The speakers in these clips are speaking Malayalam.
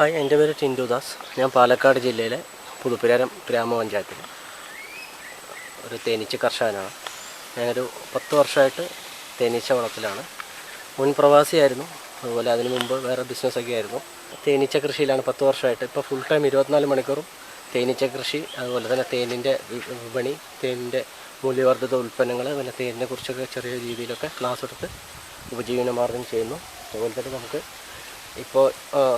ഹായ്, എൻ്റെ പേര് ടിൻഡു ദാസ്. ഞാൻ പാലക്കാട് ജില്ലയിലെ പുതുപ്പുരാരം ഗ്രാമപഞ്ചായത്തിൽ ഒരു തേനീച്ച കർഷകനാണ്. ഞാനൊരു 10 വർഷമായിട്ട് തേനീച്ച വളത്തിലാണ്. മുൻ പ്രവാസിയായിരുന്നു. അതുപോലെ അതിനു മുമ്പ് വേറെ ബിസിനസ്സൊക്കെ ആയിരുന്നു. തേനീച്ച കൃഷിയിലാണ് 10 വർഷമായിട്ട്. ഇപ്പോൾ ഫുൾ ടൈം 24 മണിക്കൂറും തേനീച്ച കൃഷി, അതുപോലെ തന്നെ തേനിൻ്റെ വിപണി, തേനിൻ്റെ മൂല്യവർദ്ധിത ഉൽപ്പന്നങ്ങൾ, പിന്നെ തേനിനെ കുറിച്ചൊക്കെ ചെറിയ രീതിയിലൊക്കെ ക്ലാസ് എടുത്ത് ഉപജീവനമാർഗ്ഗം ചെയ്യുന്നു. അതുപോലെ തന്നെ നമുക്ക് ഇപ്പോൾ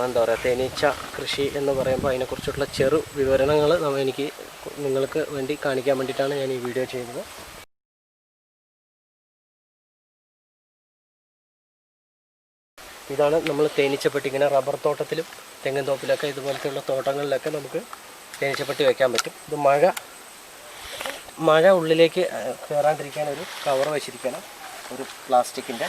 എന്താ പറയുക, തേനീച്ച കൃഷി എന്ന് പറയുമ്പോൾ അതിനെക്കുറിച്ചുള്ള ചെറു വിവരണങ്ങൾ എനിക്ക് നിങ്ങൾക്ക് വേണ്ടി കാണിക്കാൻ വേണ്ടിയിട്ടാണ് ഞാൻ ഈ വീഡിയോ ചെയ്യുന്നത്. ഇതാണ് നമ്മൾ തേനീച്ചപ്പെട്ടി. ഇങ്ങനെ റബ്ബർ തോട്ടത്തിലും തെങ്ങിൻ തോപ്പിലൊക്കെ ഇതുപോലത്തെയുള്ള തോട്ടങ്ങളിലൊക്കെ നമുക്ക് തേനീച്ചപ്പെട്ടി വയ്ക്കാൻ പറ്റും. ഇത് മഴ ഉള്ളിലേക്ക് കയറാണ്ടിരിക്കാൻ ഒരു കവർ വെച്ചിരിക്കണം. ഒരു പ്ലാസ്റ്റിക്കിൻ്റെ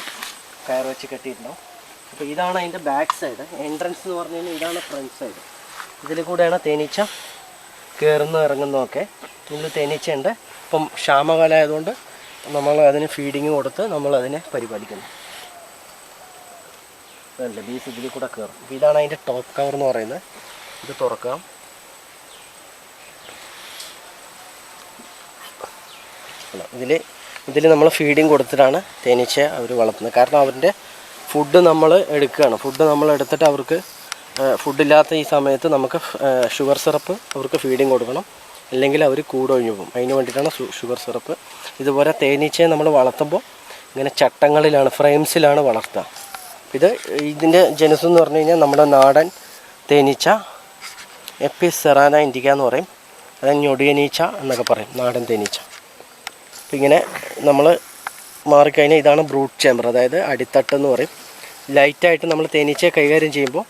കയർ വെച്ച് കെട്ടിയിട്ടുണ്ടാവും. അപ്പോൾ ഇതാണ് അതിൻ്റെ ബാക്ക് സൈഡ്. എൻട്രൻസ് എന്ന് പറഞ്ഞു കഴിഞ്ഞാൽ ഇതാണ് ഫ്രണ്ട് സൈഡ്. ഇതിൽ കൂടെയാണ് തേനീച്ച ഇറങ്ങുന്നതൊക്കെ. ഇതിൽ തേനീച്ചയുണ്ട്. ഇപ്പം ക്ഷാമകാലം ആയതുകൊണ്ട് നമ്മൾ അതിന് ഫീഡിങ് കൊടുത്ത് നമ്മളതിനെ പരിപാലിക്കുന്നു. അതല്ല, ബീസ് ഇതിൽ കൂടെ കയറും. അപ്പോൾ ഇതാണ് അതിൻ്റെ ടോപ്പ് കവർ എന്ന് പറയുന്നത്. ഇത് തുറക്കാം. ഇതിൽ നമ്മൾ ഫീഡിങ് കൊടുത്തിട്ടാണ് തേനീച്ച അവർ വളർത്തുന്നത്. കാരണം അവരുടെ ഫുഡ് നമ്മൾ എടുക്കുകയാണ്. ഫുഡ് നമ്മൾ എടുത്തിട്ട് അവർക്ക് ഫുഡില്ലാത്ത ഈ സമയത്ത് നമുക്ക് ഷുഗർ സിറപ്പ് അവർക്ക് ഫീഡിങ് കൊടുക്കണം, അല്ലെങ്കിൽ അവർ കൂടൊഴിഞ്ഞു പോകും. അതിന് വേണ്ടിയിട്ടാണ് ഷുഗർ സിറപ്പ്. ഇതുപോലെ തേനീച്ചയെ നമ്മൾ വളർത്തുമ്പോൾ ഇങ്ങനെ ചട്ടങ്ങളിലാണ്, ഫ്രെയിംസിലാണ് വളർത്തുക. ഇതിൻ്റെ ജനുസ് എന്ന് പറഞ്ഞു കഴിഞ്ഞാൽ നമ്മുടെ നാടൻ തേനീച്ച എപ്പിസ് സെറാന ഇൻഡിക്ക എന്ന് പറയും. അതായത് ഞൊടിയനീച്ച എന്നൊക്കെ പറയും, നാടൻ തേനീച്ച. അപ്പം ഇങ്ങനെ നമ്മൾ മാറിക്കഴിഞ്ഞാൽ ഇതാണ് ബ്രൂട്ട് ചേമ്പർ, അതായത് അടിത്തട്ട് എന്ന് പറയും. ലൈറ്റായിട്ട് നമ്മൾ തേനീച്ചയെ കൈകാര്യം ചെയ്യുമ്പോൾ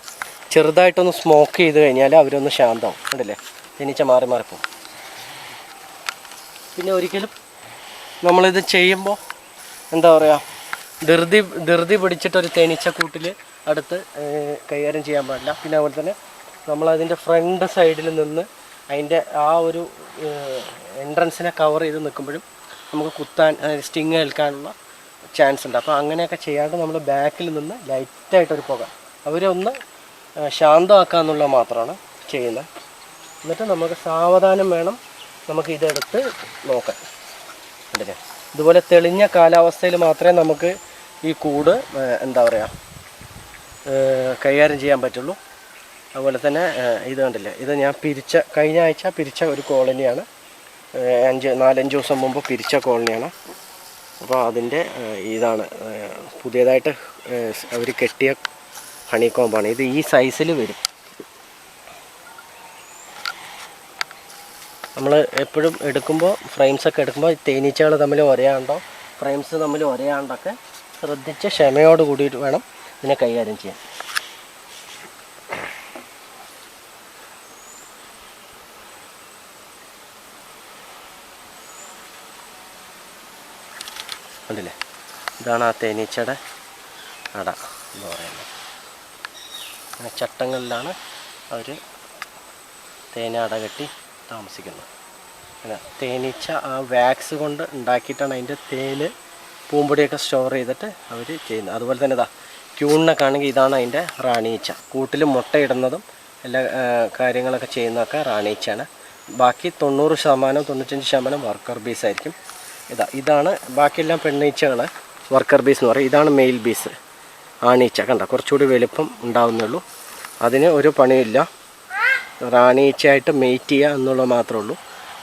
ചെറുതായിട്ടൊന്ന് സ്മോക്ക് ചെയ്ത് കഴിഞ്ഞാൽ അവരൊന്ന് ശാന്തമാവും. കണ്ടില്ലേ, തേനീച്ച മാറിപ്പോവും. പിന്നെ ഒരിക്കലും നമ്മളിത് ചെയ്യുമ്പോൾ എന്താ പറയുക, ധൃതി പിടിച്ചിട്ടൊരു തേനീച്ചക്കൂട്ടിൽ അടുത്ത് കൈകാര്യം ചെയ്യാൻ പാടില്ല. പിന്നെ അതുപോലെ തന്നെ നമ്മളതിൻ്റെ ഫ്രണ്ട് സൈഡിൽ നിന്ന് അതിൻ്റെ ആ ഒരു എൻട്രൻസിനെ കവർ ചെയ്ത് നിൽക്കുമ്പോഴും നമുക്ക് കുത്താൻ, സ്റ്റിങ് ഏൽക്കാനുള്ള ചാൻസ് ഉണ്ട്. അപ്പോൾ അങ്ങനെയൊക്കെ ചെയ്യാണ്ട് നമ്മൾ ബാക്കിൽ നിന്ന് ലൈറ്റായിട്ടൊരു പുക അവരെ ഒന്ന് ശാന്തമാക്കാമെന്നുള്ളത് മാത്രമാണ് ചെയ്യുന്നത്. എന്നിട്ട് നമുക്ക് സാവധാനം വേണം നമുക്ക് ഇതെടുത്ത് നോക്കാൻ. കണ്ടില്ലേ, ഇതുപോലെ തെളിഞ്ഞ കാലാവസ്ഥയിൽ മാത്രമേ നമുക്ക് ഈ കൂട് എന്താ പറയുക കൈകാര്യം ചെയ്യാൻ പറ്റുള്ളൂ. അതുപോലെ തന്നെ ഇത് കണ്ടില്ലേ, ഇത് ഞാൻ കഴിഞ്ഞ ആഴ്ച പിരിച്ച ഒരു കോളനിയാണ്. 4-5 ദിവസം മുമ്പ് പിരിച്ച കോളനിയാണ്. അപ്പോൾ അതിൻ്റെ ഇതാണ് പുതിയതായിട്ട് അവർ കെട്ടിയ ഹണി കോമ്പാണ്. ഇത് ഈ സൈസിൽ വരും. നമ്മൾ എപ്പോഴും എടുക്കുമ്പോൾ, ഫ്രെയിംസൊക്കെ എടുക്കുമ്പോൾ തേനീച്ചകൾ തമ്മിൽ ഫ്രെയിംസ് തമ്മിൽ ഒരയാണ്ടൊക്കെ ശ്രദ്ധിച്ച് ക്ഷമയോട് കൂടിയിട്ട് വേണം ഇതിനെ കൈകാര്യം ചെയ്യാൻ. കണ്ടില്ലേ, ഇതാണ് ആ തേനീച്ചയുടെ അട എന്ന് പറയുന്നത്. ചട്ടങ്ങളിലാണ് അവർ അട കെട്ടി താമസിക്കുന്നത്. തേനീച്ച ആ വാക്സ് കൊണ്ട് ഉണ്ടാക്കിയിട്ടാണ് അതിൻ്റെ തേന്, പൂമ്പൊടിയൊക്കെ സ്റ്റോർ ചെയ്തിട്ട് അവർ ചെയ്യുന്നത്. അതുപോലെ തന്നെ ക്യൂണിനൊക്കെ ഇതാണ് അതിൻ്റെ റാണീച്ച. കൂട്ടിൽ മുട്ടയിടുന്നതും എല്ലാ കാര്യങ്ങളൊക്കെ ചെയ്യുന്നതൊക്കെ റാണീച്ചയാണ്. ബാക്കി 90%-95% വർക്കർ ബീസ് ആയിരിക്കും. ഇതാണ് ബാക്കിയെല്ലാം പെണ്ണീച്ചകൾ, വർക്കർ ബീസ് എന്ന് പറയും. ഇതാണ് മെയിൽ ബീസ്, ആണീച്ച. കണ്ട, കുറച്ചുകൂടി വലുപ്പം ഉണ്ടാവുന്നുള്ളൂ. അതിന് ഒരു പണിയില്ല, റാണീച്ചയായിട്ട് മെയ്റ്റ് ചെയ്യുക എന്നുള്ളത് മാത്രമേ ഉള്ളൂ.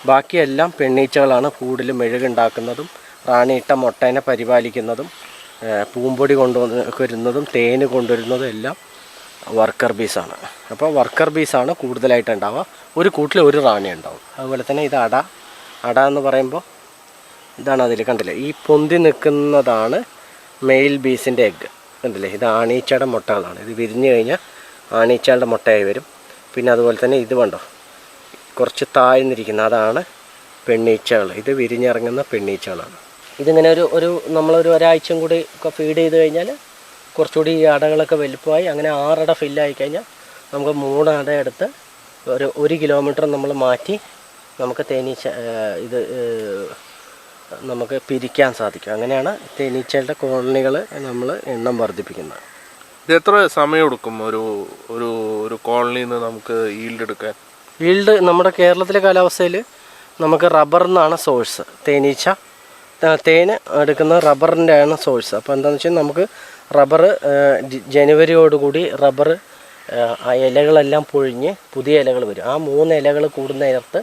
ബാക്കിയെല്ലാം പെണ്ണീച്ചകളാണ്. കൂടുതൽ മെഴുകുണ്ടാക്കുന്നതും റാണിയിട്ട മുട്ടേനെ പരിപാലിക്കുന്നതും പൂമ്പൊടി കൊണ്ടുവരുന്നതും തേന് കൊണ്ടുവരുന്നതും എല്ലാം വർക്കർ ബീസാണ്. അപ്പോൾ വർക്കർ ബീസാണ് കൂടുതലായിട്ട് ഉണ്ടാവുക. ഒരു കൂട്ടിൽ ഒരു റാണി ഉണ്ടാവും. അതുപോലെ തന്നെ ഇത് അട എന്ന് പറയുമ്പോൾ ഇതാണ്. അതിൽ കണ്ടില്ലേ, ഈ പൊന്തി നിൽക്കുന്നതാണ് മെയിൽ ബീസിൻ്റെ എഗ്ഗ്. കണ്ടില്ലേ, ഇത് ആണീച്ചയുടെ മുട്ടകളാണ്. ഇത് വിരിഞ്ഞു കഴിഞ്ഞാൽ ആണീച്ചയുടെ മുട്ടയായി വരും. പിന്നെ അതുപോലെ തന്നെ ഇത് കണ്ടോ, കുറച്ച് താഴ്ന്നിരിക്കുന്ന അതാണ് പെണ്ണീച്ചകൾ. ഇത് വിരിഞ്ഞിറങ്ങുന്ന പെണ്ണീച്ചകളാണ്. ഇതിങ്ങനെ നമ്മളൊരു ഒരാഴ്ചയും കൂടി ഫീഡ് ചെയ്ത് കഴിഞ്ഞാൽ കുറച്ചുകൂടി ഈ അടകളൊക്കെ വലുപ്പമായി. അങ്ങനെ 6 അട ഫില്ലായി കഴിഞ്ഞാൽ നമുക്ക് 3 അട എടുത്ത് 1 കിലോമീറ്റർ നമ്മൾ മാറ്റി നമുക്ക് തേനീച്ച നമുക്ക് പിരിക്കാൻ സാധിക്കും. അങ്ങനെയാണ് തേനീച്ചകളുടെ കോളനികൾ നമ്മൾ എണ്ണം വർദ്ധിപ്പിക്കുന്നത്. ഇത് എത്ര സമയം എടുക്കും ഒരു ഒരു ഒരു കോളനിയിൽ നിന്ന് നമുക്ക് ഈൽഡ് എടുക്കാൻ? ഈൽഡ് നമ്മുടെ കേരളത്തിലെ കാലാവസ്ഥയിൽ നമുക്ക് റബ്ബറിൽ നിന്നാണ് സോഴ്സ്. തേന് എടുക്കുന്ന റബ്ബറിൻ്റെ ആണ് സോഴ്സ്. അപ്പോൾ എന്താണെന്ന് വെച്ചാൽ നമുക്ക് റബ്ബർ ജനുവരിയോടുകൂടി റബ്ബർ ആ ഇലകളെല്ലാം പൊഴിഞ്ഞ് പുതിയ ഇലകൾ വരും. ആ 3 ഇലകൾ കൂടുന്ന നേരത്ത്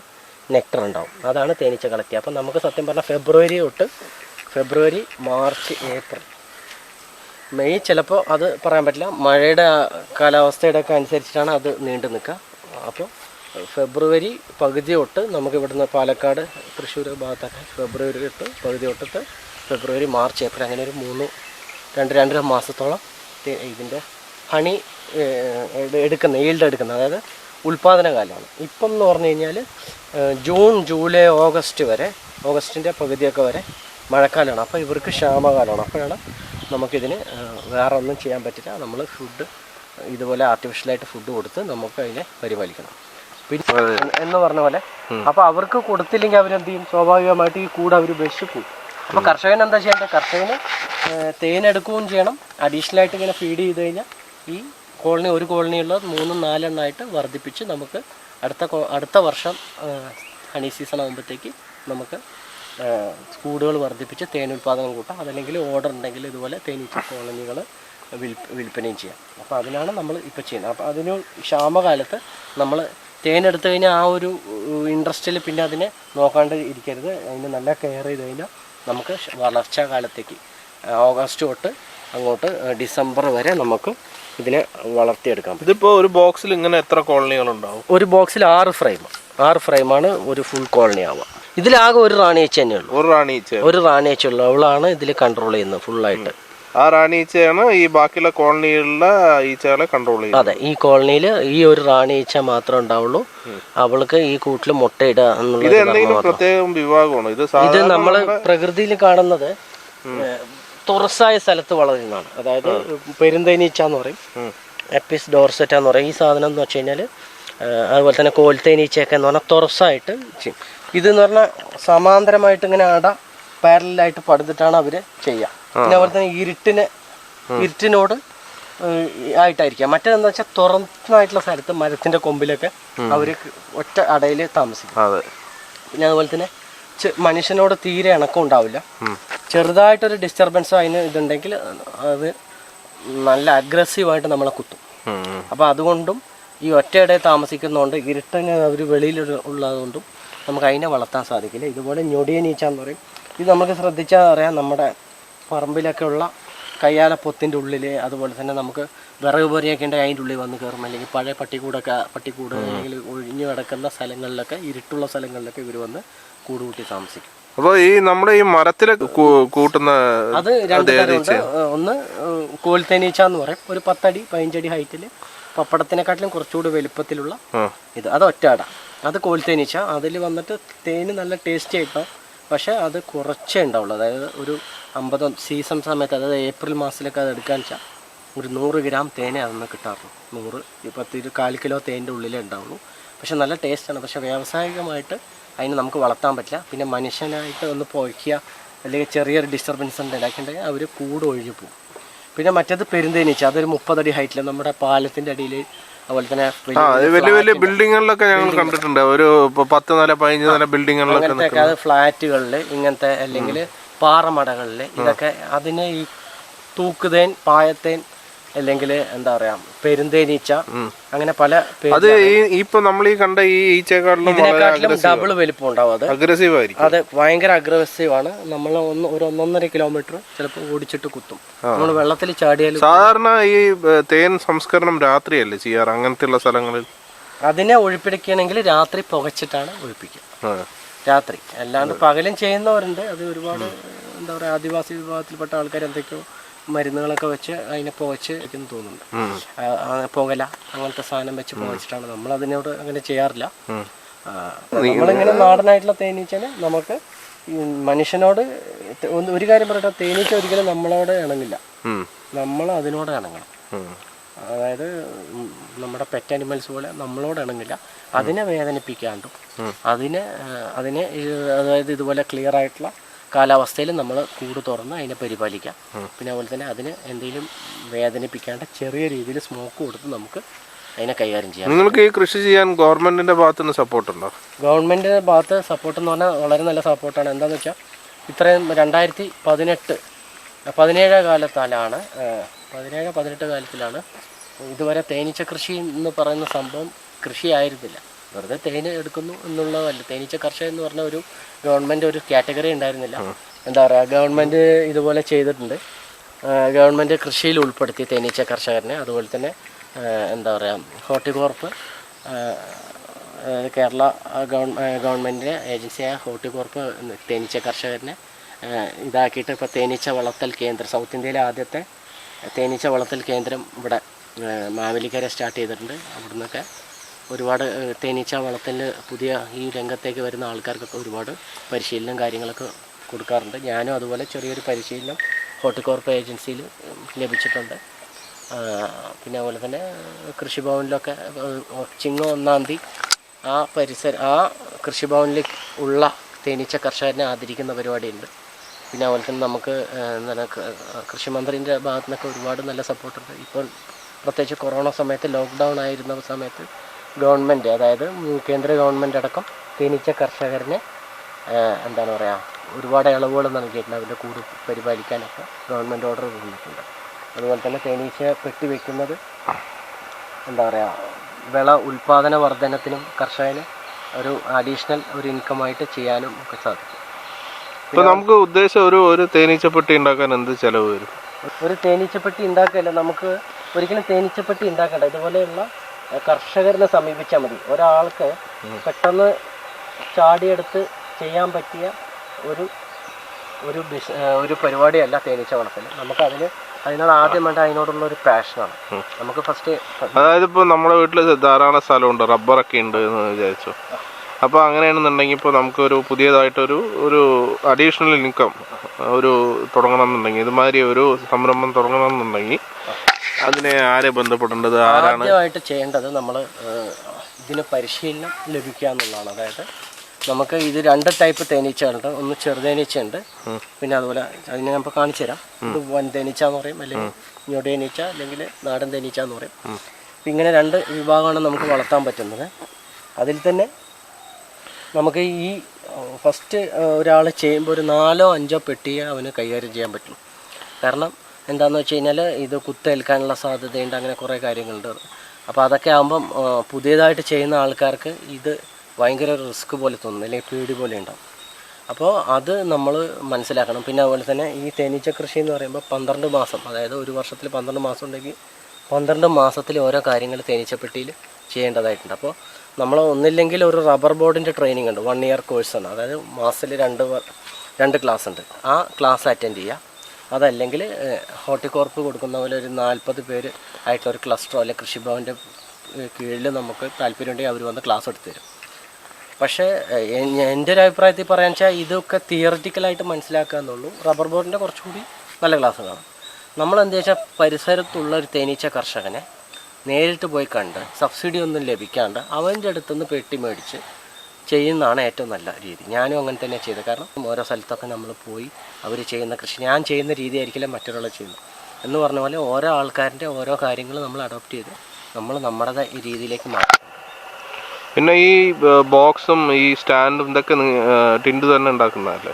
നെക്ടർ ഉണ്ടാവും. അതാണ് തേനീച്ച കളക്ട് ചെയ്യുക. അപ്പം നമുക്ക് സത്യം പറഞ്ഞാൽ ഫെബ്രുവരി, മാർച്ച്, ഏപ്രിൽ, മെയ് ചിലപ്പോൾ അത് പറയാൻ പറ്റില്ല. മഴയുടെ കാലാവസ്ഥയുടെ ഒക്കെ അനുസരിച്ചിട്ടാണ് അത് നീണ്ടു നിൽക്കുക. അപ്പോൾ ഫെബ്രുവരി പകുതി തൊട്ട് നമുക്ക് ഇവിടുന്ന് പാലക്കാട്, തൃശ്ശൂർ ഭാഗത്തൊക്കെ ഫെബ്രുവരി തൊട്ട് പകുതി തൊട്ടിട്ട് ഫെബ്രുവരി, മാർച്ച്, ഏപ്രിൽ അങ്ങനെ ഒരു 2-2.5 മാസത്തോളം ഇതിൻ്റെ ഹണി ഈൽഡ് എടുക്കുന്നത്, അതായത് ഉൽപ്പാദന കാലമാണ്. ഇപ്പം എന്ന് പറഞ്ഞു കഴിഞ്ഞാൽ ജൂൺ, ജൂലൈ, ഓഗസ്റ്റിൻ്റെ പകുതിയൊക്കെ വരെ മഴക്കാലമാണ്. അപ്പോൾ ഇവർക്ക് ക്ഷാമകാലമാണ്. അപ്പോഴാണ് നമുക്കിതിന് വേറെ ഒന്നും ചെയ്യാൻ പറ്റില്ല. നമ്മൾ ഫുഡ് ഇതുപോലെ ആർട്ടിഫിഷ്യലായിട്ട് ഫുഡ് കൊടുത്ത് നമുക്ക് അതിനെ പരിപാലിക്കണം. പിന്നെ എന്ന് പറഞ്ഞ പോലെ അപ്പോൾ അവർക്ക് കൊടുത്തില്ലെങ്കിൽ അവരെന്ത് ചെയ്യും? സ്വാഭാവികമായിട്ട് ഈ കൂട് അവർ ഉപേക്ഷിച്ച് പോകും. അപ്പോൾ കർഷകൻ എന്താ ചെയ്യേണ്ടത്? കർഷകന് തേനെടുക്കുകയും ചെയ്യണം. അഡീഷണലായിട്ട് ഇങ്ങനെ ഫീഡ് ചെയ്ത് കഴിഞ്ഞാൽ ഈ ഒരു കോളനിയുള്ള 3-4 എണ്ണമായിട്ട് വർദ്ധിപ്പിച്ച് നമുക്ക് അടുത്ത വർഷം ഹണി സീസൺ ആകുമ്പോഴത്തേക്ക് നമുക്ക് കൂടുകൾ വർദ്ധിപ്പിച്ച് തേൻ ഉൽപ്പാദനം കൂട്ടാം. അതല്ലെങ്കിൽ ഓർഡർ ഉണ്ടെങ്കിൽ ഇതുപോലെ തേനീച്ച കോളനികൾ വിൽപ്പനയും ചെയ്യാം. അപ്പോൾ അതിനാണ് നമ്മൾ ഇപ്പോൾ ചെയ്യുന്നത്. അപ്പോൾ അതിന് ക്ഷാമകാലത്ത് നമ്മൾ തേനെടുത്തു കഴിഞ്ഞാൽ ആ ഒരു ഇൻട്രസ്റ്റിൽ പിന്നെ അതിനെ നോക്കാണ്ട് ഇരിക്കരുത്. അതിന് നല്ല കെയർ ചെയ്ത് കഴിഞ്ഞാൽ നമുക്ക് വളർച്ചാ കാലത്തേക്ക് ഓഗസ്റ്റ് തൊട്ട് അങ്ങോട്ട് ഡിസംബർ വരെ നമുക്ക് ഇതിനെ വളർത്തിയെടുക്കാം. ഇതിപ്പോൾ ഒരു ബോക്സിൽ ഇങ്ങനെ എത്ര കോളനികളുണ്ടാവും? ഒരു ബോക്സിൽ 6 ഫ്രെയിമാണ് ഒരു ഫുൾ കോളനി ആവുക. ഇതിലാകെ ഒരു റാണിയച്ച തന്നെ ഉള്ളൂ. ഒരു റാണിയച്ച ഉള്ളൂ. അവളാണ് ഇതിൽ കൺട്രോൾ ചെയ്യുന്നത് ഫുള്ളായിട്ട്. ആ റാണിയച്ചയാണ് ഈ ബാക്കിയുള്ള കോളനികളിലെ ഈച്ചകളെ കൺട്രോൾ ചെയ്യുന്നത്. അതെ, ഈ കോളനിയിൽ ഈ ഒരു റാണിയച്ച മാത്രമേ ഉണ്ടാവുള്ളൂ. അവൾക്ക് ഈ കൂട്ടിൽ മുട്ടയിടുക എന്നുള്ളത് പ്രത്യേകം വിഭാഗമാണ്. ഇത് നമ്മൾ പ്രകൃതിയിൽ കാണുന്നത് തുറസായ സ്ഥലത്ത് വളരുന്നതാണ്. അതായത് പെരുന്തേനീച്ച എന്ന് പറയും, എപ്പിസ് ഡോർസെറ്റ എന്ന് പറയും. ഈ സാധനം എന്ന് വെച്ച് കഴിഞ്ഞാൽ അതുപോലെ തന്നെ കോൽത്തേനീച്ചയൊക്കെ എന്ന് പറഞ്ഞാൽ തുറസായിട്ട് ചെയ്യും. ഇതെന്ന് പറഞ്ഞാൽ സമാന്തരമായിട്ട് ഇങ്ങനെ പാരലായിട്ട് പടുത്തിട്ടാണ് അവർ ചെയ്യുക. പിന്നെ അതുപോലെ തന്നെ ഇരുട്ടിനോട് ആയിട്ടായിരിക്കാം. മറ്റേതെന്താ വെച്ചാൽ തുറന്നായിട്ടുള്ള സ്ഥലത്ത് മരത്തിൻ്റെ കൊമ്പിലൊക്കെ അവർ ഒറ്റ അടയിൽ താമസിക്കും. പിന്നെ അതുപോലെ തന്നെ മനുഷ്യനോട് തീരെ ഇണക്കം ഉണ്ടാവില്ല. ചെറുതായിട്ടൊരു ഡിസ്റ്റർബൻസോ അതിന് ഇതുണ്ടെങ്കിൽ അത് നല്ല അഗ്രസീവായിട്ട് നമ്മളെ കുത്തും. അപ്പോൾ അതുകൊണ്ടും ഈ ഒറ്റയിടയിൽ താമസിക്കുന്നതുകൊണ്ട് ഇരുട്ടിന് അവർ വെളിയിൽ ഉള്ളതുകൊണ്ടും നമുക്ക് അതിനെ വളർത്താൻ സാധിക്കില്ല. ഇതുപോലെ ഞൊടിയനീച്ച എന്ന് പറയും. ഇത് നമുക്ക് ശ്രദ്ധിച്ചാൽ അറിയാം, നമ്മുടെ പറമ്പിലൊക്കെ ഉള്ള കയ്യാലപ്പൊത്തിൻ്റെ ഉള്ളിൽ, അതുപോലെ തന്നെ നമുക്ക് വിറക് പൊരിയൊക്കെ ഉണ്ടെങ്കിൽ അതിൻ്റെ ഉള്ളിൽ വന്ന് കയറും. അല്ലെങ്കിൽ പഴയ പട്ടിക്കൂട് അല്ലെങ്കിൽ ഒഴിഞ്ഞു കിടക്കുന്ന സ്ഥലങ്ങളിലൊക്കെ, ഇരുട്ടുള്ള സ്ഥലങ്ങളിലൊക്കെ ഇവർ വന്ന് കൂട് കൂട്ടി താമസിക്കും. അപ്പോൾ ഈ നമ്മുടെ ഈ മരത്തിലെ കൂട്ടുന്ന അത് 2 തരമുണ്ട്. ഒന്ന് കോൽത്തേനീച്ച എന്ന് പറയും. ഒരു 10 അടി 15 അടി ഹൈറ്റിൽ പപ്പടത്തിനെക്കാട്ടിലും കുറച്ചുകൂടി വലുപ്പത്തിലുള്ള അത് ഒറ്റ അട. അത് കോൽത്തേനീച്ച. അതിൽ വന്നിട്ട് തേന് നല്ല ടേസ്റ്റി ആയിട്ടോ, പക്ഷേ അത് കുറച്ചേ ഉണ്ടാവുള്ളൂ. അതായത് ഒരു 50 സീസൺ സമയത്ത്, അതായത് ഏപ്രിൽ മാസത്തിലൊക്കെ അത് എടുക്കാന്ന് വെച്ചാൽ ഒരു 100 ഗ്രാം തേനെ അതൊന്ന് കിട്ടാറുള്ളൂ. 100-1 കിലോ തേൻ്റെ ഉള്ളിലേ ഉണ്ടാവുള്ളൂ. പക്ഷെ നല്ല ടേസ്റ്റാണ്. പക്ഷെ വ്യാവസായികമായിട്ട് അതിന് നമുക്ക് വളർത്താൻ പറ്റില്ല. പിന്നെ മനുഷ്യനായിട്ട് ഒന്ന് പോയിക്കുക അല്ലെങ്കിൽ ചെറിയൊരു ഡിസ്റ്റർബൻസ് ഉണ്ടാക്കിയിട്ടുണ്ടെങ്കിൽ അവർ കൂട് ഒഴിഞ്ഞു പോകും. പിന്നെ മറ്റേത് പെരുന്തേനീച്ച. അതൊരു 30 അടി ഹൈറ്റിൽ നമ്മുടെ പാലത്തിൻ്റെ അടിയിൽ, അതുപോലെ തന്നെ വലിയ വലിയ ബിൽഡിങ്ങുകളിലൊക്കെ ഞങ്ങൾ കണ്ടിട്ടുണ്ട്. ഒരു 10 നില 15 നില ബിൽഡിങ്ങുകളിലൊക്കെ, അത് ഫ്ലാറ്റുകളിൽ ഇങ്ങനത്തെ, അല്ലെങ്കിൽ പാറമടകളിൽ, ഇതൊക്കെ അതിന് ഈ തൂക്കുതേൻ, പായത്തേൻ, അല്ലെങ്കിൽ എന്താ പറയാ പെരുന്തേനീച്ച, അങ്ങനെ പല. അത് ഇപ്പൊ നമ്മൾ ഈ കണ്ട ഈ ഈച്ചക്കാട്ടിലും ഡബിൾ വലിപ്പം ഉണ്ടാവും. അത് അഗ്രസീവ് ആയിരിക്കും. അത് ഭയങ്കര അഗ്രസീവ് ആണ്. നമ്മൾ ഒരു 1.5 കിലോമീറ്റർ ചിലപ്പോൾ ഓടിച്ചിട്ട് കുത്തും. നമ്മൾ വെള്ളത്തിൽ ചാടിയാലും. സാധാരണ ഈ തേൻ സംസ്കരണം രാത്രിയല്ലേ ചെയ്യാറ് അങ്ങനത്തെ ഉള്ള സ്ഥലങ്ങളിൽ? അതിനെ ഒഴിപ്പിടിക്കണമെങ്കിൽ രാത്രി പുകച്ചിട്ടാണ് ഒഴിപ്പിക്കുക. രാത്രി അല്ലാണ്ട് പകലും ചെയ്യുന്നവരുണ്ട്. അത് ഒരുപാട് എന്താ പറയുക, ആദിവാസി വിഭാഗത്തിൽപ്പെട്ട ആൾക്കാർ എന്തൊക്കെയോ മരുന്നുകളൊക്കെ വെച്ച് അതിനെ പുകച്ച് എന്ന് തോന്നുന്നുണ്ട്. പുകല അങ്ങനത്തെ സാധനം വെച്ച് പുകച്ചിട്ടാണ്. നമ്മൾ അതിനോട് അങ്ങനെ ചെയ്യാറില്ല. നമ്മളിങ്ങനെ നാടനായിട്ടുള്ള തേനീച്ചനെ നമുക്ക് മനുഷ്യനോട് ഒരു കാര്യം പറയട്ടെ, തേനീച്ച ഒരിക്കലും നമ്മളോട് ഇണങ്ങില്ല, നമ്മൾ അതിനോട് ഇണങ്ങണം. അതായത് നമ്മുടെ പെറ്റ് അനിമൽസ് പോലെ നമ്മളോട് ഇണങ്ങില്ല. അതിനെ വേദനിപ്പിക്കാണ്ടും അതിനെ അതായത് ഇതുപോലെ ക്ലിയർ ആയിട്ടുള്ള കാലാവസ്ഥയിൽ നമ്മൾ കൂട് തുറന്ന് അതിനെ പരിപാലിക്കാം. പിന്നെ അതുപോലെ തന്നെ അതിന് എന്തെങ്കിലും വേദനിപ്പിക്കാണ്ട് ചെറിയ രീതിയിൽ സ്മോക്ക് കൊടുത്ത് നമുക്ക് അതിനെ കൈകാര്യം ചെയ്യാം. നിങ്ങൾക്ക് ഈ കൃഷി ചെയ്യാൻ ഗവൺമെൻറ്റിൻ്റെ ഭാഗത്ത് നിന്ന് സപ്പോർട്ടുണ്ടോ? ഗവൺമെൻറ്റിൻ്റെ ഭാഗത്ത് സപ്പോർട്ട് എന്ന് പറഞ്ഞാൽ വളരെ നല്ല സപ്പോർട്ടാണ്. എന്താണെന്ന് വെച്ചാൽ ഇത്രയും 2017 കാലത്തിലാണ് 17-18 കാലത്തിലാണ് ഇതുവരെ തേനീച്ച കൃഷി എന്ന് പറയുന്ന സംഭവം കൃഷിയായിരുന്നില്ല. വെറുതെ തേന് എടുക്കുന്നു എന്നുള്ളതല്ല. തേനീച്ച കർഷകൻ എന്ന് പറഞ്ഞ ഒരു ഗവൺമെൻറ് ഒരു കാറ്റഗറി ഉണ്ടായിരുന്നില്ല. എന്താ പറയുക, ഗവൺമെൻറ് ഇതുപോലെ ചെയ്തിട്ടുണ്ട്. ഗവൺമെൻറ് കൃഷിയിൽ ഉൾപ്പെടുത്തി തേനീച്ച കർഷകരനെ. അതുപോലെ തന്നെ എന്താ പറയുക, ഹോർട്ടികോർപ്പ് കേരള ഗവൺമെൻറ്റിൻ്റെ ഏജൻസിയായ ഹോർട്ടികോർപ്പ് തേനീച്ച കർഷകരനെ ഇതാക്കിയിട്ട് ഇപ്പോൾ തേനീച്ച വളർത്തൽ കേന്ദ്രം, സൗത്ത് ഇന്ത്യയിലെ ആദ്യത്തെ തേനീച്ച വളർത്തൽ കേന്ദ്രം ഇവിടെ മാവേലിക്കര സ്റ്റാർട്ട് ചെയ്തിട്ടുണ്ട്. അവിടെ നിന്നൊക്കെ ഒരുപാട് തേനീച്ച വളർത്തലിൽ പുതിയ ഈ രംഗത്തേക്ക് വരുന്ന ആൾക്കാർക്കൊക്കെ ഒരുപാട് പരിശീലനം കാര്യങ്ങളൊക്കെ കൊടുക്കാറുണ്ട്. ഞാനും അതുപോലെ ചെറിയൊരു പരിശീലനം ഹോർട്ടികോർപ്പ് ഏജൻസിയിൽ ലഭിച്ചിട്ടുണ്ട്. പിന്നെ അതുപോലെ തന്നെ കൃഷിഭവനിലൊക്കെ ചിങ്ങം 1-ാം തീയതി ആ കൃഷിഭവനിൽ ഉള്ള തേനീച്ച കർഷകരെ ആദരിക്കുന്ന പരിപാടിയുണ്ട്. പിന്നെ അതുപോലെ തന്നെ നമുക്ക് എന്താണ് കൃഷിമന്ത്രിൻ്റെ ഭാഗത്തു നിന്നൊക്കെ ഒരുപാട് നല്ല സപ്പോർട്ടുണ്ട്. ഇപ്പോൾ പ്രത്യേകിച്ച് കൊറോണ സമയത്ത് ലോക്ക്ഡൗൺ ആയിരുന്ന സമയത്ത് ഗവൺമെൻറ്, അതായത് കേന്ദ്ര ഗവൺമെൻറ് അടക്കം തേനീച്ച കർഷകരനെ എന്താണ് പറയുക ഒരുപാട് ഇളവുകൾ നൽകിയിട്ടുണ്ട്. അവരുടെ കൂട് പരിപാലിക്കാനൊക്കെ ഗവൺമെൻറ് ഓർഡർ തന്നിട്ടുണ്ട്. അതുപോലെ തന്നെ തേനീച്ച പെട്ടി വയ്ക്കുന്നത് എന്താ പറയുക വിള ഉൽപ്പാദന വർധനത്തിനും കർഷകന് ഒരു അഡീഷണൽ ഒരു ഇൻകമായിട്ട് ചെയ്യാനും ഒക്കെ സാധിക്കും. ഇപ്പോൾ നമുക്ക് ഉദ്ദേശം ഒരു തേനീച്ചപ്പെട്ടി ഉണ്ടാക്കാൻ എന്ത് ചിലവ് വരും? ഒരു തേനീച്ചപ്പെട്ടി ഉണ്ടാക്കില്ല, നമുക്ക് ഒരിക്കലും തേനീച്ചപ്പെട്ടി ഉണ്ടാക്കണ്ട. ഇതുപോലെയുള്ള കർഷകരെ സമീപിച്ചാൽ മതി. ഒരാൾക്ക് പെട്ടെന്ന് ചാടിയെടുത്ത് ചെയ്യാൻ പറ്റിയ ഒരു പരിപാടിയല്ല തേനീച്ച വളർത്തൽ. നമുക്ക് അതിനോട് ആദ്യം വേണ്ട അതിനോടുള്ള ഒരു പാഷനാണ്. നമുക്ക് ഫസ്റ്റ്, അതായത് ഇപ്പോൾ നമ്മുടെ വീട്ടിൽ ധാരാളം സ്ഥലമുണ്ട്, റബ്ബറൊക്കെ ഉണ്ട് എന്ന് വിചാരിച്ചു. അപ്പോൾ അങ്ങനെയാണെന്നുണ്ടെങ്കിൽ ഇപ്പോൾ നമുക്കൊരു പുതിയതായിട്ടൊരു അഡീഷണൽ ഇൻകം തുടങ്ങണമെന്നുണ്ടെങ്കിൽ, ഇതുമാതിരി ഒരു സംരംഭം തുടങ്ങണമെന്നുണ്ടെങ്കിൽ അതിനെ ആരെ ബന്ധപ്പെടേണ്ടത്? ആദ്യമായിട്ട് ചെയ്യേണ്ടത് നമ്മൾ ഇതിന് പരിശീലനം ലഭിക്കുക എന്നുള്ളതാണ്. അതായത് നമുക്ക് ഇത് 2 ടൈപ്പ് തേനീച്ചകളുണ്ട്. ഒന്ന് ചെറുതേനീച്ചയുണ്ട്, പിന്നെ അതുപോലെ അതിനെ നമുക്ക് കാണിച്ചു തരാം. ഇത് വൻ തേനീച്ച എന്ന് പറയും, അല്ലെങ്കിൽ ഞൊടിയനീച്ച, അല്ലെങ്കിൽ നാടൻ തേനീച്ച എന്ന് പറയും. അപ്പം ഇങ്ങനെ 2 വിഭാഗമാണ് നമുക്ക് വളർത്താൻ പറ്റുന്നത്. അതിൽ തന്നെ നമുക്ക് ഈ ഫസ്റ്റ് ഒരാൾ ചെയ്യുമ്പോൾ ഒരു 4-5 പെട്ടിയെ അവന് കൈകാര്യം ചെയ്യാൻ പറ്റും. കാരണം എന്താണെന്ന് വെച്ച് കഴിഞ്ഞാൽ ഇത് കുത്തേൽക്കാനുള്ള സാധ്യതയുണ്ട്, അങ്ങനെ കുറേ കാര്യങ്ങളുണ്ട്. അപ്പോൾ അതൊക്കെ ആകുമ്പം പുതിയതായിട്ട് ചെയ്യുന്ന ആൾക്കാർക്ക് ഇത് ഭയങ്കര റിസ്ക് പോലെ തോന്നും, അല്ലെങ്കിൽ പേടി പോലെ ഉണ്ടാവും. അപ്പോൾ അത് നമ്മൾ മനസ്സിലാക്കണം. പിന്നെ അതുപോലെ തന്നെ ഈ തേനീച്ച കൃഷി എന്ന് പറയുമ്പോൾ 12 മാസം, അതായത് ഒരു വർഷത്തിൽ 12 മാസം ഉണ്ടെങ്കിൽ 12 മാസത്തിൽ ഓരോ കാര്യങ്ങൾ തേനീച്ചപ്പെട്ടിയിൽ ചെയ്യേണ്ടതായിട്ടുണ്ട്. അപ്പോൾ നമ്മൾ ഒന്നില്ലെങ്കിൽ ഒരു റബ്ബർ ബോർഡിൻ്റെ ട്രെയിനിങ് ഉണ്ട്, 1 ഇയർ കോഴ്സാണ്. അതായത് മാസത്തിൽ 2 ക്ലാസ് ഉണ്ട്. ആ ക്ലാസ് അറ്റൻഡ് ചെയ്യുക. അതല്ലെങ്കിൽ ഹോർട്ടികോർപ്പ് കൊടുക്കുന്ന പോലെ ഒരു 40 പേര് ആയിട്ടുള്ള ഒരു ക്ലസ്റ്ററോ അല്ലെങ്കിൽ കൃഷിഭവൻ്റെ കീഴിൽ നമുക്ക് താല്പര്യമുണ്ടെങ്കിൽ അവർ വന്ന് ക്ലാസ് എടുത്ത് തരും. പക്ഷേ എൻ്റെ ഒരു അഭിപ്രായത്തിൽ പറയാന്ന് വെച്ചാൽ ഇതൊക്കെ തിയററ്റിക്കലായിട്ട് മനസ്സിലാക്കുക എന്നുള്ളൂ. റബ്ബർ ബോർഡിൻ്റെ കുറച്ചുകൂടി നല്ല ക്ലാസ് കാണും. നമ്മളെന്താ വെച്ചാൽ പരിസരത്തുള്ള ഒരു തേനീച്ച കർഷകനെ നേരിട്ട് പോയി കണ്ട് സബ്സിഡി ഒന്നും ലഭിക്കാണ്ട് അവൻ്റെ അടുത്തുനിന്ന് പെട്ടി മേടിച്ച് ചെയ്യുന്നതാണ് ഏറ്റവും നല്ല രീതി. ഞാനും അങ്ങനെ തന്നെ ചെയ്തത്. കാരണം ഓരോ സ്ഥലത്തൊക്കെ നമ്മൾ പോയി അവർ ചെയ്യുന്ന കൃഷി ഞാൻ ചെയ്യുന്ന രീതി ആയിരിക്കില്ല മറ്റൊരാൾ ചെയ്യുന്നത് എന്ന് പറഞ്ഞ പോലെ ഓരോ ആൾക്കാരുടെ ഓരോ കാര്യങ്ങൾ നമ്മൾ അഡോപ്റ്റ് ചെയ്ത് നമ്മൾ നമ്മുടെ ഈ രീതിയിലേക്ക് മാറ്റും. പിന്നെ ഈ ബോക്സും ഈ സ്റ്റാൻഡും ഇതൊക്കെ ടിൻഡ് തന്നെ ഉണ്ടാക്കുന്നതല്ലേ?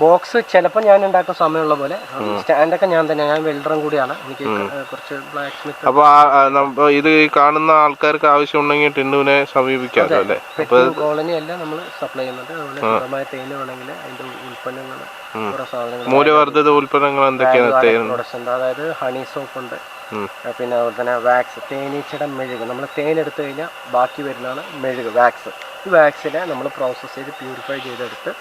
ബോക്സ് ചിലപ്പോൾ ഞാൻ ഉണ്ടാക്കുന്ന സമയമുള്ള പോലെ, സ്റ്റാൻഡൊക്കെ ഞാൻ വെൽഡറും കൂടിയാണ്. എനിക്ക് കുറച്ച് ബ്ലാക്ക് സ്മിത്ത്. അപ്പോൾ ഇത് കാണുന്ന ആൾക്കാർക്ക് ആവശ്യമുണ്ടെങ്കിൽ ടിൻഡുവിനെ സമീപിക്കാമല്ലോ അല്ലേ? കോളനി എല്ലാം നമ്മൾ സപ്ലൈ ചെയ്യുന്നുണ്ട്. അതുപോലെ ശുദ്ധമായ തേന് വേണമെങ്കിൽ അതിൻ്റെ ഉൽപ്പന്നങ്ങൾ, കുറേ സാധനങ്ങൾ, മൂല്യവർദ്ധിത ഉൽപ്പന്നങ്ങൾ എന്തൊക്കെയാണ്? അതായത് ഹണി സോപ്പ് ഉണ്ട്, പിന്നെ അതുപോലെ തന്നെ വാക്സ്, തേനീച്ചയുടെ മെഴുക്. നമ്മൾ തേനെടുത്തു കഴിഞ്ഞാൽ ബാക്കി വരുന്നതാണ് മെഴുക്, വാക്സ്. ഈ വാക്സിനെ നമ്മൾ പ്രോസസ്സ് ചെയ്ത് പ്യൂരിഫൈ ചെയ്തെടുത്ത്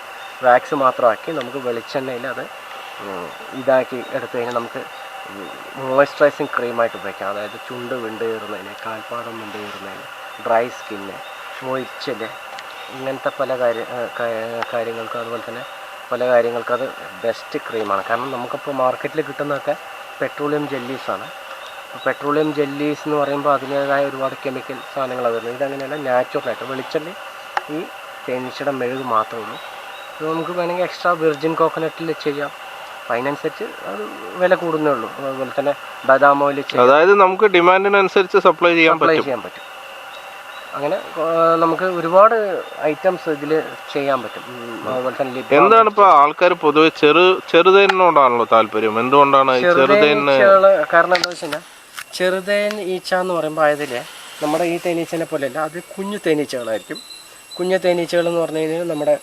വാക്സ് മാത്രമാക്കി നമുക്ക് വെളിച്ചെണ്ണയിൽ അത് ഇതാക്കി എടുത്തു കഴിഞ്ഞാൽ നമുക്ക് മോയ്സ്ചറൈസിങ് ക്രീമായിട്ട് ഉപയോഗിക്കാം. അതായത് ചുണ്ട് വിണ്ട് കയറുന്നതിന്, കാൽപ്പാടം വിണ്ട് കയറുന്നതിന്, ഡ്രൈ സ്കിന്ന്, മൊയിച്ചൽ, ഇങ്ങനത്തെ പല കാര്യങ്ങൾക്ക്, അതുപോലെ തന്നെ പല കാര്യങ്ങൾക്ക് അത് ബെസ്റ്റ് ക്രീമാണ്. കാരണം നമുക്കിപ്പോൾ മാർക്കറ്റിൽ കിട്ടുന്നതൊക്കെ പെട്രോളിയം ജെല്ലീസാണ്. പെട്രോളിയം ജെല്ലീസ് എന്ന് പറയുമ്പോൾ അതിൻ്റേതായ ഒരുപാട് കെമിക്കൽ സാധനങ്ങളാണ് വരുന്നത്. ഇതങ്ങനെയല്ല, നാച്ചുറലായിട്ട് വെളിച്ചെണ്ണ ഈ തേനീച്ചയുടെ മെഴുക് മാത്രമേ ഉള്ളൂ. നമുക്ക് വേണമെങ്കിൽ എക്സ്ട്രാ വിർജിൻ കോക്കനട്ടിൽ ചെയ്യാം. അപ്പം അതിനനുസരിച്ച് അത് വില കൂടുന്നേ ഉള്ളൂ. അതുപോലെ തന്നെ ബദാം ഓയിൽ അതായത് നമുക്ക് ഡിമാൻഡിനനുസരിച്ച് സപ്ലൈ ചെയ്യാൻ പറ്റും. അങ്ങനെ നമുക്ക് ഒരുപാട് ഐറ്റംസ് ഇതിൽ ചെയ്യാൻ പറ്റും. അതുപോലെ തന്നെ എന്താണ് ഇപ്പോൾ ആൾക്കാർ പൊതുവെ ചെറുതേനോടാണല്ലോ താല്പര്യം? എന്തുകൊണ്ടാണ് ചെറുതേന്? കാരണം എന്താ വെച്ച് കഴിഞ്ഞാൽ ചെറുതേൻ ഈച്ച എന്ന് പറയുമ്പോൾ അതിൽ നമ്മുടെ ഈ തേനീച്ചനെ പോലെയല്ല, അത് കുഞ്ഞു തേനീച്ചകളായിരിക്കും. കുഞ്ഞു തേനീച്ചകൾ എന്ന് പറഞ്ഞു കഴിഞ്ഞാൽ നമ്മുടെ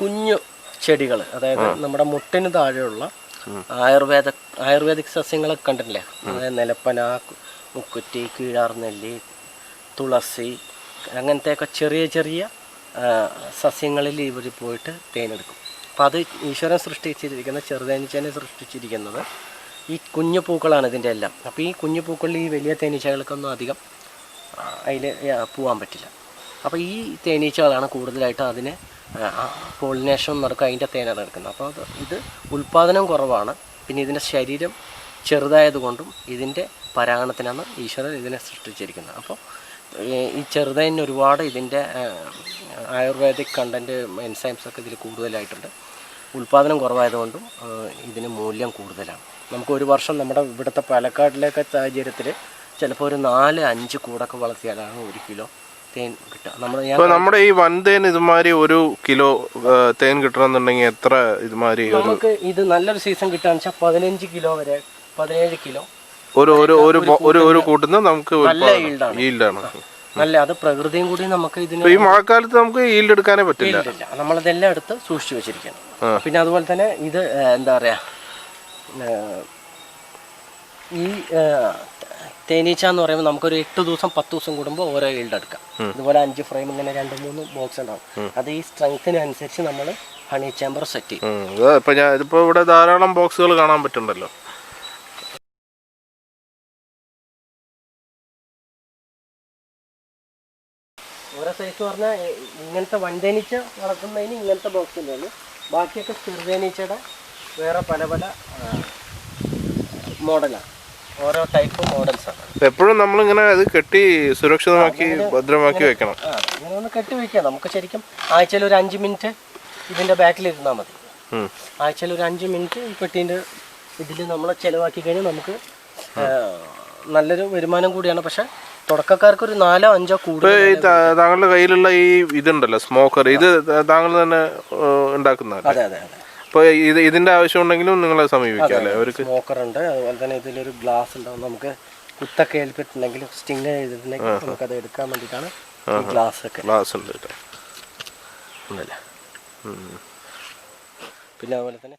കുഞ്ഞു ചെടികൾ, അതായത് നമ്മുടെ മുട്ടിന് താഴെയുള്ള ആയുർവേദിക് സസ്യങ്ങളൊക്കെ കണ്ടിട്ടില്ലേ? അതായത് നിലപ്പന, മുക്കുറ്റി, കീഴാർനെല്ലി, തുളസി, അങ്ങനത്തെയൊക്കെ ചെറിയ ചെറിയ സസ്യങ്ങളിൽ ഇവർ പോയിട്ട് തേനെടുക്കും. അപ്പം അത് ഈശ്വരൻ സൃഷ്ടിച്ചിരിക്കുന്ന, ചെറുതേനീച്ചനെ സൃഷ്ടിച്ചിരിക്കുന്നത് ഈ കുഞ്ഞു പൂക്കളാണ് ഇതിൻ്റെ എല്ലാം. അപ്പോൾ ഈ കുഞ്ഞു പൂക്കളിൽ ഈ വലിയ തേനീച്ചകൾക്കൊന്നും അധികം അതിൽ പോകാൻ പറ്റില്ല. അപ്പോൾ ഈ തേനീച്ചകളാണ് കൂടുതലായിട്ട് അതിനെ പോളിനേഷൻ നടക്കുക, അതിൻ്റെ തേനാണ് എടുക്കുന്നത്. അപ്പോൾ ഇത് ഉൽപ്പാദനം കുറവാണ്. പിന്നെ ഇതിൻ്റെ ശരീരം ചെറുതായതുകൊണ്ടും ഇതിൻ്റെ പരാഗണത്തിനാണ് ഈശ്വരൻ ഇതിനെ സൃഷ്ടിച്ചിരിക്കുന്നത്. അപ്പോൾ ഈ ചെറുതേന് ഒരുപാട് ഇതിൻ്റെ ആയുർവേദിക് കണ്ടൻറ്റ്, എൻസൈംസൊക്കെ ഇതിൽ കൂടുതലായിട്ടുണ്ട്. ഉൽപ്പാദനം കുറവായതുകൊണ്ടും ഇതിന് മൂല്യം കൂടുതലാണ്. നമുക്ക് ഒരു വർഷം നമ്മുടെ ഇവിടുത്തെ പാലക്കാടിലേക്ക് സാഹചര്യത്തിൽ ചിലപ്പോൾ ഒരു 4-5 കൂടൊക്കെ വളർത്തിയാലാണ് 1 കിലോ തേൻ കിട്ടുക. നമ്മുടെ ഈ വൻതേൻ ഇതുമാതിരി 1 കിലോ തേൻ കിട്ടണമെന്നുണ്ടെങ്കിൽ എത്ര ഇതുമാതിരി? നമുക്ക് ഇത് നല്ലൊരു സീസൺ കിട്ടുകയെന്ന് വെച്ചാൽ 15 കിലോ വരെ, 17 കിലോ ഒരു കൂട്ടുന്ന നമുക്ക് നല്ല ഈൽഡാണ്. നല്ല, അത് പ്രകൃതിയും കൂടി നമുക്ക് ഇതിന് ഈ മഴക്കാലത്ത് നമുക്ക് ഈൽഡ് എടുക്കാനേ പറ്റില്ല. നമ്മളതെല്ലാം എടുത്ത് സൂക്ഷിച്ചു വെച്ചിരിക്കണം. പിന്നെ അതുപോലെ തന്നെ ഇത് എന്താ പറയുക, ഈ തേനീച്ച എന്ന് പറയുമ്പോൾ നമുക്കൊരു 8 ദിവസം 10 ദിവസം കൂടുമ്പോൾ ഓരോ ഈൽഡ് എടുക്കാം. ഇതുപോലെ 5 ഫ്രെയിം ഇങ്ങനെ 2-3 ബോക്സ് ഉണ്ടാവും. അത് ഈ സ്ട്രെങ്ത്തിനനുസരിച്ച് നമ്മൾ ഹണി ചേമ്പർ സെറ്റ് ചെയ്യും. ഇതിപ്പോൾ ഇവിടെ ധാരാളം ബോക്സുകൾ കാണാൻ പറ്റുന്നുണ്ടല്ലോ. ഓരോ സൈസ് പറഞ്ഞാൽ ഇങ്ങനത്തെ വൻതേനീച്ച വളർത്തുന്നതിന് ഇങ്ങനത്തെ ബോക്സ് തന്നെയാണ്. ബാക്കിയൊക്കെ ചെറുതേനീച്ചയുടെ വേറെ പല പല മോഡലാണ്. ഓരോ ടൈപ്പ് മോഡൽസാണ്. എപ്പോഴും നമ്മളിങ്ങനെ അത് കെട്ടി സുരക്ഷിതമാക്കി ഭദ്രമാക്കി വെക്കണം. ഇങ്ങനെ ഒന്ന് കെട്ടി വയ്ക്കുക. നമുക്ക് ശരിക്കും ആഴ്ചയിൽ ഒരു 5 മിനിറ്റ് ഇതിൻ്റെ ബാക്കിലിരുന്നാൽ മതി. ആഴ്ചയിൽ ഒരു 5 മിനിറ്റ് ഈ പെട്ടീൻ്റെ ഇതിൽ നമ്മൾ ചിലവാക്കി കഴിഞ്ഞാൽ നമുക്ക് നല്ലൊരു വരുമാനം കൂടിയാണ്. പക്ഷെ തുടക്കക്കാർക്ക് ഒരു 4-5 കൂടുതൽ. താങ്കളുടെ കയ്യിലുള്ള ഈ ഇതുണ്ടല്ലോ സ്മോക്കർ, ഇത് താങ്കൾ തന്നെ ഉണ്ടാക്കുന്നതല്ലേ? അതെ അതെ അതെ. അപ്പോൾ ഇതിൻ്റെ ആവശ്യം ഉണ്ടെങ്കിലും നിങ്ങളെ സമീപിക്കാം അല്ലേ? അവർക്ക് സ്മോക്കർ ഉണ്ട്. അതുപോലെ തന്നെ ഇതിലൊരു ഗ്ലാസ് ഉണ്ടാവും. നമുക്ക് കുത്തൊക്കെ ഏൽപ്പിട്ടുണ്ടെങ്കിൽ സ്റ്റിങ് ചെയ്തിട്ടുണ്ടെങ്കിൽ നമുക്കത് എടുക്കാൻ വേണ്ടിയിട്ടാണ് ഈ ഗ്ലാസ് ഉണ്ട് കേട്ടോ. പിന്നെ അതുപോലെ തന്നെ